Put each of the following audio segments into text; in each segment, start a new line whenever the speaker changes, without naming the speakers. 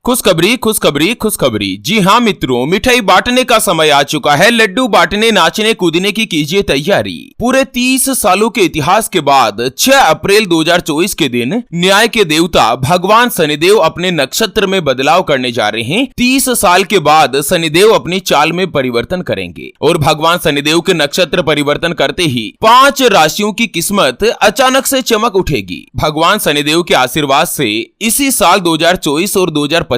खुशखबरी खुशखबरी खुशखबरी। जी हाँ मित्रों, मिठाई बांटने का समय आ चुका है। लड्डू बांटने नाचने कूदने की कीजिए तैयारी। पूरे 30 सालों के इतिहास के बाद 6 अप्रैल 2024 के दिन न्याय के देवता भगवान शनिदेव अपने नक्षत्र में बदलाव करने जा रहे हैं। 30 साल के बाद शनिदेव अपनी चाल में परिवर्तन करेंगे और भगवान शनिदेव के नक्षत्र परिवर्तन करते ही 5 राशियों की किस्मत अचानक से चमक उठेगी। भगवान शनिदेव के आशीर्वाद से इसी साल 2024 और 2025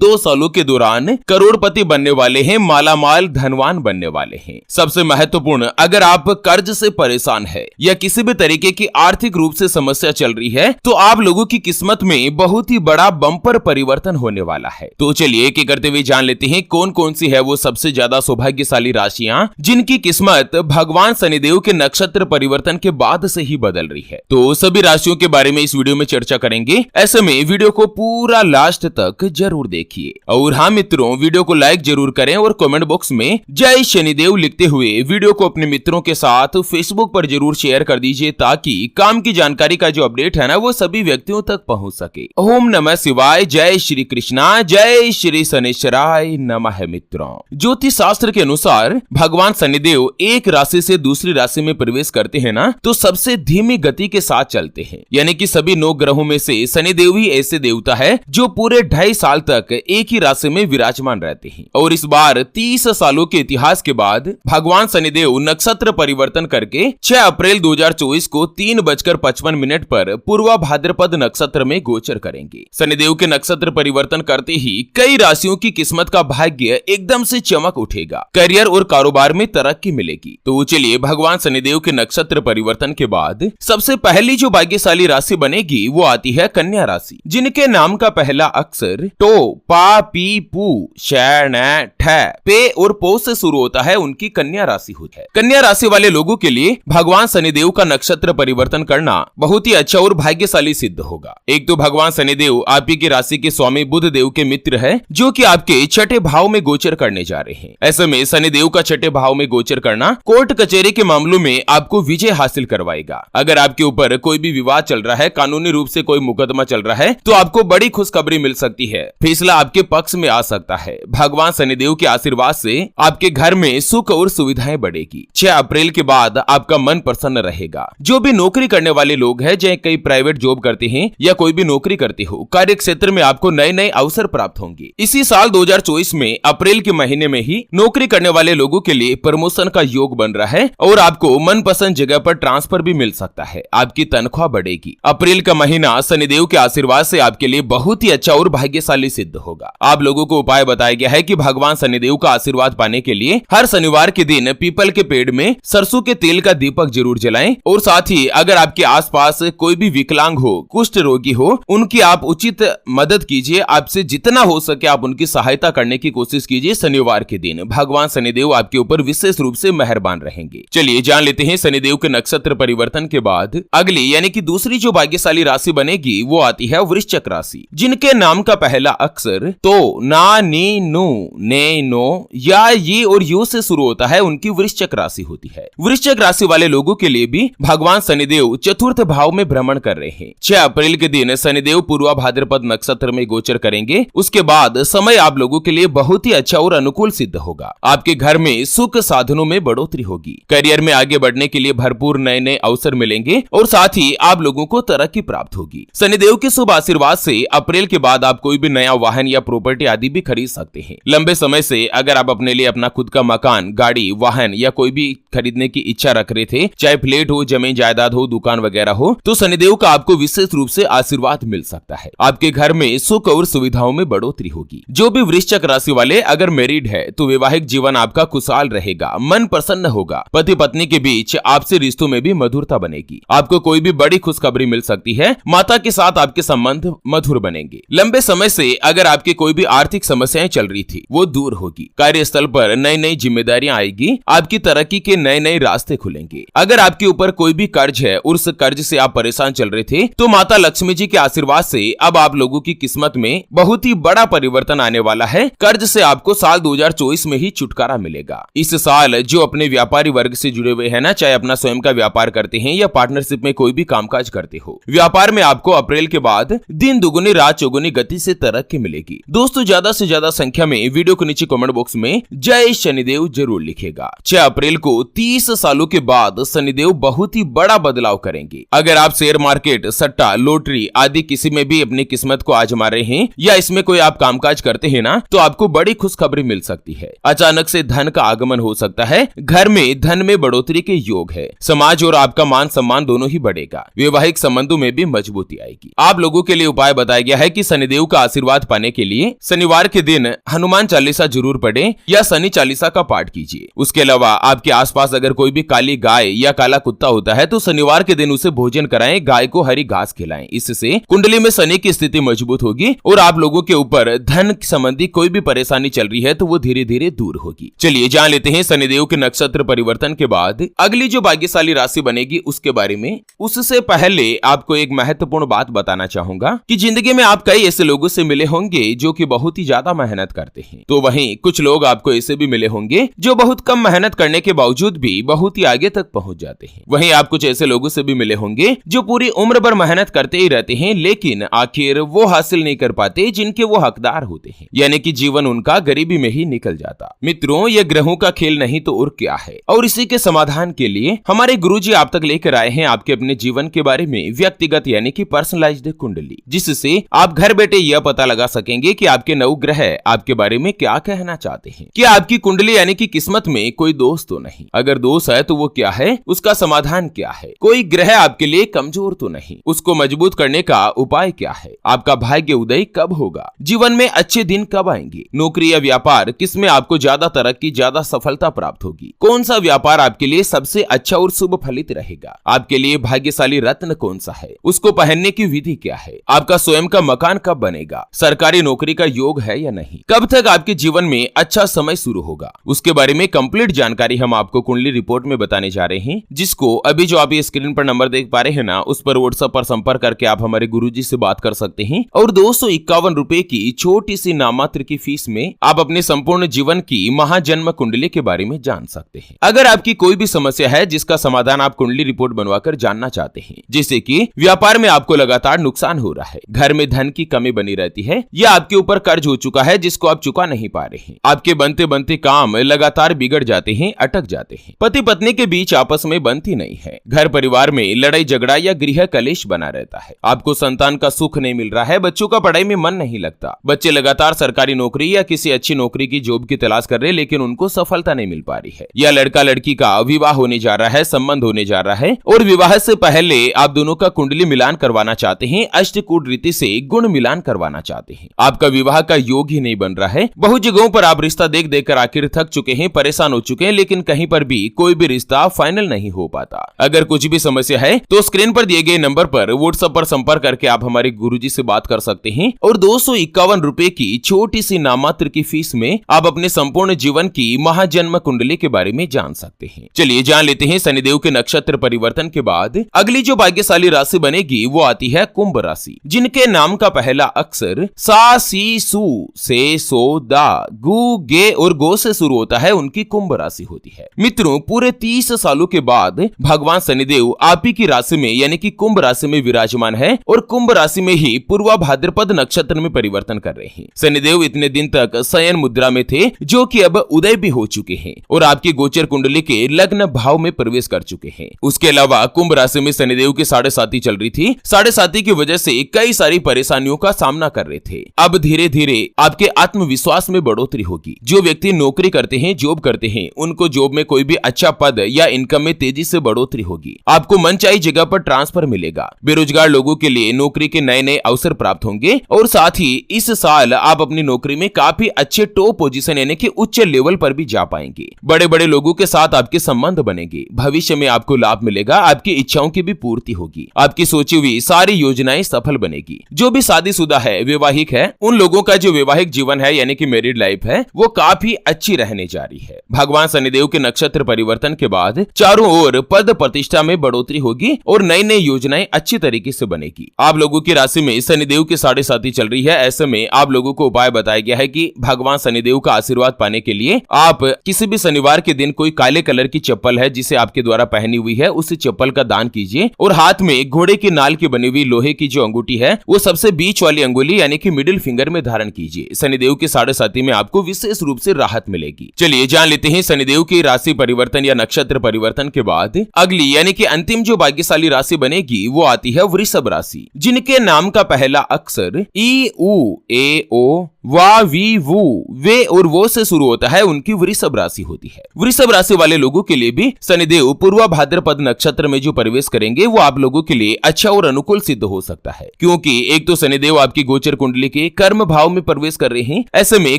2 सालों के दौरान करोड़पति बनने वाले हैं, मालामाल धनवान बनने वाले हैं। सबसे महत्वपूर्ण, अगर आप कर्ज से परेशान है या किसी भी तरीके की आर्थिक रूप से समस्या चल रही है तो आप लोगों की किस्मत में बहुत ही बड़ा बम्पर परिवर्तन होने वाला है। तो चलिए एक एक करते हुए जान लेते हैं कौन कौन सी है वो सबसे ज्यादा सौभाग्यशाली राशियां जिनकी किस्मत भगवान शनिदेव के नक्षत्र परिवर्तन के बाद से ही बदल रही है। तो सभी राशियों के बारे में इस वीडियो में चर्चा करेंगे। ऐसे में वीडियो को पूरा लास्ट तक जरूर देखिए। और हाँ मित्रों, वीडियो को लाइक जरूर करें और कमेंट बॉक्स में जय शनिदेव लिखते हुए वीडियो को अपने मित्रों के साथ फेसबुक पर जरूर शेयर कर दीजिए ताकि काम की जानकारी का जो अपडेट है ना वो सभी व्यक्तियों तक पहुंच सके। ओम नमः शिवाय, जय श्री कृष्णा, जय श्री शनिश्चराय नमः। मित्रों, ज्योतिष शास्त्र के अनुसार भगवान शनिदेव एक राशि से दूसरी राशि में प्रवेश करते हैं ना तो सबसे धीमी गति के साथ चलते हैं। यानी कि सभी 9 ग्रहों में से शनिदेव ही ऐसे देवता है जो पूरे 2.5 साल तक एक ही राशि में विराजमान रहते हैं। और इस बार 30 सालों के इतिहास के बाद भगवान शनिदेव नक्षत्र परिवर्तन करके 6 अप्रैल 2024 को 3:55 पर पूर्वा भाद्रपद नक्षत्र में गोचर करेंगे। शनिदेव के नक्षत्र परिवर्तन करते ही कई राशियों की किस्मत का भाग्य एकदम से चमक उठेगा। करियर और कारोबार में तरक्की मिलेगी। तो चलिए भगवान शनिदेव के नक्षत्र परिवर्तन के बाद सबसे पहली जो भाग्यशाली राशि बनेगी वो आती है कन्या राशि, जिनके नाम का पहला अक्षर टो, पा, पी, पू, श, न, ठ, पे और पो से शुरू होता है, उनकी कन्या राशि होती है। कन्या राशि वाले लोगों के लिए भगवान शनिदेव का नक्षत्र परिवर्तन करना बहुत ही अच्छा और भाग्यशाली सिद्ध होगा। एक तो भगवान शनिदेव आप ही की राशि के स्वामी बुध देव के मित्र है जो कि आपके छठे भाव में गोचर करने जा रहे हैं। ऐसे में शनिदेव का छठे भाव में गोचर करना कोर्ट कचहरी के मामलों में आपको विजय हासिल करवाएगा। अगर आपके ऊपर कोई भी विवाद चल रहा है, कानूनी रूप से कोई मुकदमा चल रहा है तो आपको बड़ी खुशखबरी मिल सकती है। फैसला आपके पक्ष में आ सकता है। भगवान शनिदेव के आशीर्वाद से आपके घर में सुख और सुविधाएं बढ़ेगी। 6 अप्रैल के बाद आपका मन प्रसन्न रहेगा। जो भी नौकरी करने वाले लोग हैं, चाहे कई प्राइवेट जॉब करते हैं या कोई भी नौकरी करते हो, कार्य क्षेत्र में आपको नए नए अवसर प्राप्त होंगे। इसी साल 2024 में अप्रैल के महीने में ही नौकरी करने वाले लोगों के लिए प्रमोशन का योग बन रहा है और आपको मनपसंद जगह पर ट्रांसफर भी मिल सकता है। आपकी तनख्वाह बढ़ेगी। अप्रैल का महीना शनिदेव के आशीर्वाद से आपके लिए बहुत ही अच्छा और भाग्यशाली सिद्ध होगा। आप लोगों को उपाय बताया गया है कि भगवान शनिदेव का आशीर्वाद पाने के लिए हर शनिवार के दिन पीपल के पेड़ में सरसों के तेल का दीपक जरूर जलाएं। और साथ ही अगर आपके आसपास कोई भी विकलांग हो, कुष्ठ रोगी हो, उनकी आप उचित मदद कीजिए। आपसे जितना हो सके आप उनकी सहायता करने की कोशिश कीजिए। शनिवार के दिन भगवान शनिदेव आपके ऊपर विशेष रूप से मेहरबान रहेंगे। चलिए जान लेते हैं शनिदेव के नक्षत्र परिवर्तन के बाद अगली यानी कि दूसरी जो भाग्यशाली राशि बनेगी वो आती है वृश्चिक राशि, जिनके नाम का पहला अक्षर तो, ना, नी, नु, ने, नो या ये और यू से शुरू होता है, उनकी वृश्चिक राशि होती है। वृश्चिक राशि वाले लोगों के लिए भी भगवान शनिदेव चतुर्थ भाव में भ्रमण कर रहे हैं। 6 अप्रैल के दिन शनिदेव पूर्वा भाद्रपद नक्षत्र में गोचर करेंगे। उसके बाद समय आप लोगों के लिए बहुत ही अच्छा और अनुकूल सिद्ध होगा। आपके घर में सुख साधनों में बढ़ोतरी होगी। करियर में आगे बढ़ने के लिए भरपूर नए नए अवसर मिलेंगे और साथ ही आप लोगों को तरक्की प्राप्त होगी। शनिदेव के शुभ आशीर्वाद से अप्रैल के बाद आप कोई भी नया वाहन या प्रॉपर्टी आदि भी खरीद सकते हैं। लंबे समय से अगर आप अपने लिए अपना खुद का मकान, गाड़ी, वाहन या कोई भी खरीदने की इच्छा रख रहे थे, चाहे फ्लैट हो, जमीन जायदाद हो, दुकान वगैरह हो, तो शनिदेव का आपको विशेष रूप से आशीर्वाद मिल सकता है। आपके घर में सुख और सुविधाओं में बढ़ोतरी होगी। जो भी वृश्चिक राशि वाले अगर मैरिड है तो वैवाहिक जीवन आपका खुशहाल रहेगा, मन प्रसन्न होगा। पति पत्नी के बीच आपसे रिश्तों में भी मधुरता बनेगी। आपको कोई भी बड़ी खुशखबरी मिल सकती है। माता के साथ आपके संबंध मधुर बनेंगे। लंबे समय से अगर आपकी कोई भी आर्थिक समस्याएं चल रही थी वो दूर होगी। कार्यस्थल पर नई नई जिम्मेदारियां आएगी। आपकी तरक्की के नए नए रास्ते खुलेंगे। अगर आपके ऊपर कोई भी कर्ज है और उस कर्ज से आप परेशान चल रहे थे तो माता लक्ष्मी जी के आशीर्वाद से अब आप लोगों की किस्मत में बहुत ही बड़ा परिवर्तन आने वाला है। कर्ज से आपको साल 2024 में ही छुटकारा मिलेगा। इस साल जो अपने व्यापारी वर्ग से जुड़े हुए हैं ना, चाहे अपना स्वयं का व्यापार करते हैं या पार्टनरशिप में कोई भी कामकाज करते हो, व्यापार में आपको अप्रैल के बाद दिन दुगुनी रात चौगुनी गति से तरक्की मिलेगी। दोस्तों ज्यादा से ज्यादा संख्या में वीडियो के नीचे कमेंट बॉक्स में जय शनिदेव जरूर लिखेगा। 6 अप्रैल को 30 सालों के बाद शनिदेव बहुत ही बड़ा बदलाव करेंगे। अगर आप शेयर मार्केट, सट्टा, लॉटरी आदि किसी में भी अपनी किस्मत को आजमा रहे हैं या इसमें कोई आप कामकाज करते हैं ना, तो आपको बड़ी खुशखबरी मिल सकती है। अचानक से धन का आगमन हो सकता है। घर में धन में बढ़ोतरी के योग है। समाज और आपका मान सम्मान दोनों ही बढ़ेगा। वैवाहिक संबंधों में भी मजबूती आएगी। आप लोगों के लिए उपाय बताया गया है कि शनिदेव का आशीर्वाद पाने के लिए शनिवार के दिन हनुमान चालीसा जरूर पढ़ें या शनि चालीसा का पाठ कीजिए। उसके अलावा आपके आसपास अगर कोई भी काली गाय या काला कुत्ता होता है तो शनिवार के दिन उसे भोजन कराएं, गाय को हरी घास खिलाएं। इससे कुंडली में शनि की स्थिति मजबूत होगी और आप लोगों के ऊपर धन संबंधी कोई भी परेशानी चल रही है तो वो धीरे धीरे दूर होगी। चलिए जान लेते हैं शनिदेव के नक्षत्र परिवर्तन के बाद अगली जो भाग्यशाली राशि बनेगी उसके बारे में। उससे पहले आपको एक महत्वपूर्ण बात बताना चाहूंगा कि जिंदगी में आप कई ऐसे लोगों से मिले होंगे जो कि बहुत ही ज्यादा मेहनत करते हैं, तो वहीं कुछ लोग आपको ऐसे भी मिले होंगे जो बहुत कम मेहनत करने के बावजूद भी बहुत ही आगे तक पहुंच जाते हैं। वहीं आप कुछ ऐसे लोगों से भी मिले होंगे जो पूरी उम्र भर मेहनत करते ही रहते हैं लेकिन आखिर वो हासिल नहीं कर पाते जिनके वो हकदार होते हैं, यानी कि जीवन उनका गरीबी में ही निकल जाता। मित्रों ये ग्रहों का खेल नहीं तो और क्या है, और इसी के समाधान के लिए हमारे गुरुजी आप तक लेकर आए हैं आपके अपने जीवन के बारे में व्यक्तिगत यानी कि पर्सनलाइज्ड कुंडली, जिससे आप घर बैठे यह पता लगा सकेंगे कि आपके नवग्रह आपके बारे में क्या कहना चाहते हैं। कि आपकी कुंडली यानी कि किस्मत में कोई दोष तो नहीं, अगर दोष है तो वो क्या है, उसका समाधान क्या है, कोई ग्रह आपके लिए कमजोर तो नहीं, उसको मजबूत करने का उपाय क्या है, आपका भाग्य उदय कब होगा, जीवन में अच्छे दिन कब आएंगे, नौकरी या व्यापार किसमें आपको ज्यादा तरक्की, ज्यादा सफलता प्राप्त होगी, कौन सा व्यापार आपके लिए सबसे अच्छा और शुभ फलित रहेगा, आपके लिए भाग्यशाली रत्न कौन सा है, उसको पहनने की विधि क्या है, आपका स्वयं का मकान कब बनेगा, सरकारी नौकरी का योग है या नहीं, कब तक आपके जीवन में अच्छा समय शुरू होगा, उसके बारे में कंप्लीट जानकारी हम आपको कुंडली रिपोर्ट में बताने जा रहे हैं, जिसको अभी जो आप ये स्क्रीन पर नंबर देख पा रहे हैं ना, उस पर व्हाट्सएप पर संपर्क करके आप हमारे गुरुजी से बात कर सकते हैं और 251 रुपए की छोटी सी नामात्र की फीस में आप अपने संपूर्ण जीवन की महाजन्म कुंडली के बारे में जान सकते हैं। अगर आपकी कोई भी समस्या है जिसका समाधान आप कुंडली रिपोर्ट बनवाकर जानना चाहते हैं, जैसे कि व्यापार में आपको लगातार नुकसान हो रहा है, घर में धन की कमी बनी रहती है या आपके ऊपर कर्ज हो चुका है जिसको आप चुका नहीं पा रहे हैं, आपके बनते बनते काम लगातार बिगड़ जाते हैं, अटक जाते हैं, पति पत्नी के बीच आपस में बनती नहीं है, घर परिवार में लड़ाई झगड़ा या गृह कलेश बना रहता है, आपको संतान का सुख नहीं मिल रहा है, बच्चों का पढ़ाई में मन नहीं लगता, बच्चे लगातार सरकारी नौकरी या किसी अच्छी नौकरी की जॉब की तलाश कर रहे हैं लेकिन उनको सफलता नहीं मिल पा रही है, या लड़का लड़की का विवाह होने जा रहा है, संबंध होने जा रहा है और विवाह से पहले आप दोनों का कुंडली मिलान करवाना चाहते हैं, अष्टकूट रीति से गुण मिलान करवाना चाहते हैं, आपका विवाह का योग ही नहीं बन रहा है, बहुत जगहों पर आप रिश्ता देख देखकर आखिर थक चुके हैं, परेशान हो चुके हैं, लेकिन कहीं पर भी कोई भी रिश्ता फाइनल नहीं हो पाता। अगर कुछ भी समस्या है तो स्क्रीन पर दिए गए नंबर पर व्हाट्सएप पर संपर्क करके आप हमारे गुरुजी से बात कर सकते हैं और 251 रुपए की छोटी सी नामात्र की फीस में आप अपने संपूर्ण जीवन की महाजन्म कुंडली के बारे में जान सकते हैं। चलिए जान लेते हैं शनिदेव के नक्षत्र परिवर्तन के बाद अगली जो भाग्यशाली राशि बनेगी वो आती है कुंभ राशि, जिनके नाम का पहला अक्षर सा, सी, सू से, सो, दा, गु, गे और गो से शुरू होता है, उनकी कुंभ राशि होती है। मित्रों पूरे 30 सालों के बाद भगवान शनिदेव आप ही की राशि में यानी कि कुंभ राशि में विराजमान है और कुंभ राशि में ही पूर्वा भाद्रपद नक्षत्र में परिवर्तन कर रहे हैं। शनिदेव इतने दिन तक शयन मुद्रा में थे जो कि अब उदय भी हो चुके हैं और आपकी गोचर कुंडली के लग्न भाव में प्रवेश कर चुके हैं। उसके अलावा कुंभ राशि में शनिदेव की 7.5 चल रही थी, 7.5 की वजह से कई सारी परेशानियों का सामना कर रहे थे। अब धीरे धीरे आपके आत्मविश्वास में बढ़ोतरी होगी। जो व्यक्ति नौकरी करते हैं, जॉब करते हैं, उनको जॉब में कोई भी अच्छा पद या इनकम में तेजी से बढ़ोतरी होगी। आपको मनचाही जगह पर ट्रांसफर मिलेगा। बेरोजगार लोगों के लिए नौकरी के नए नए अवसर प्राप्त होंगे और साथ ही इस साल आप अपनी नौकरी में काफी अच्छे टॉप पोजीशन यानी कि उच्च लेवल पर भी जा पाएंगे। बड़े बड़े लोगों के साथ आपके संबंध बनेंगे। भविष्य में आपको लाभ मिलेगा, आपकी इच्छाओं की भी पूर्ति होगी, आपकी सोची हुई सारी योजनाएं सफल बनेगी। जो भी शादीशुदा है, वैवाहिक है, उन लोगों का जो वैवाहिक जीवन है यानी कि मैरिड लाइफ है वो काफी अच्छी रहने जा रही है। भगवान शनिदेव के नक्षत्र परिवर्तन के बाद चारों ओर पद प्रतिष्ठा में बढ़ोतरी होगी और नई नई योजनाएं अच्छी तरीके से बनेगी। आप लोगों की राशि में शनिदेव की 7.5 चल रही है। ऐसे में आप लोगों को उपाय बताया गया है कि भगवान शनिदेव का आशीर्वाद पाने के लिए आप किसी भी शनिवार के दिन कोई काले कलर की चप्पल है जिसे आपके द्वारा पहनी हुई है, उस चप्पल का दान कीजिए और हाथ में घोड़े की नाल की बनी हुई लोहे की जो अंगूठी है वो सबसे बीच वाली अंगुली यानी कि मिडिल फिंगर में धारण कीजिए। शनिदेव के साढ़े साथी में आपको विशेष रूप से राहत मिलेगी। चलिए जान लेते हैं शनिदेव की राशि परिवर्तन या नक्षत्र परिवर्तन के बाद अगली यानी कि अंतिम जो भाग्यशाली राशि बनेगी वो आती है वृषभ राशि, जिनके नाम का पहला अक्षर ई उ ए ओ वा वी वू वे और वो से शुरू होता है, उनकी वृषभ राशि होती है। वृषभ राशि वाले लोगों के लिए भी शनिदेव पूर्वा भाद्रपद नक्षत्र में जो प्रवेश करेंगे वो आप लोगों के लिए अच्छा और अनुकूल सिद्ध हो सकता है, क्योंकि एक तो शनिदेव आपकी गोचर कुंडली के कर्म भाव में प्रवेश कर रहे हैं। ऐसे में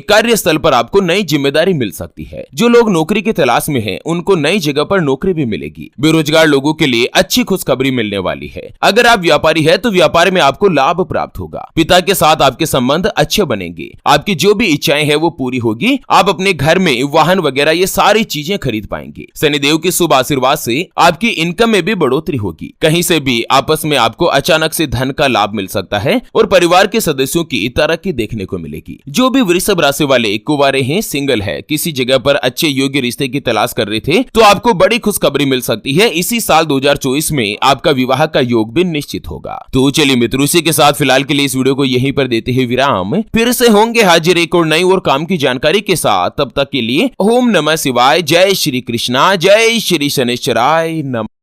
कार्यस्थल पर आपको नई जिम्मेदारी मिल सकती है। जो लोग नौकरी की तलाश में हैं, उनको नई जगह पर नौकरी भी मिलेगी। बेरोजगार लोगों के लिए अच्छी खुशखबरी मिलने वाली है। अगर आप व्यापारी है तो व्यापार में आपको लाभ प्राप्त होगा। पिता के साथ आपके संबंध अच्छे बनेंगे। आपकी जो भी इच्छाएं हैं वो पूरी होगी। आप अपने घर में वाहन वगैरह ये सारी चीजें खरीद पाएंगे। शनिदेव के शुभ आशीर्वाद से आपकी इनकम में भी बढ़ोतरी होगी। कहीं से भी आपस में आपको अचानक से धन का लाभ मिल सकता है और परिवार के सदस्यों की तरक्की देखने को मिलेगी। जो भी वृषभ राशि वाले कुंवारे हैं, सिंगल है, किसी जगह पर अच्छे योग्य रिश्ते की तलाश कर रहे थे, तो आपको बड़ी खुशखबरी मिल सकती है। इसी साल 2024 में आपका विवाह का योग भी निश्चित होगा। तो चलिए मित्रों, इसी के साथ फिलहाल के लिए इस वीडियो को यहीं पर देते हैं विराम। फिर से होंगे हाजिर एक और नई और काम की जानकारी के साथ। तब तक के लिए ओम नमः शिवाय, जय श्री कृष्णा, जय श्री शनिश्चराय नमः।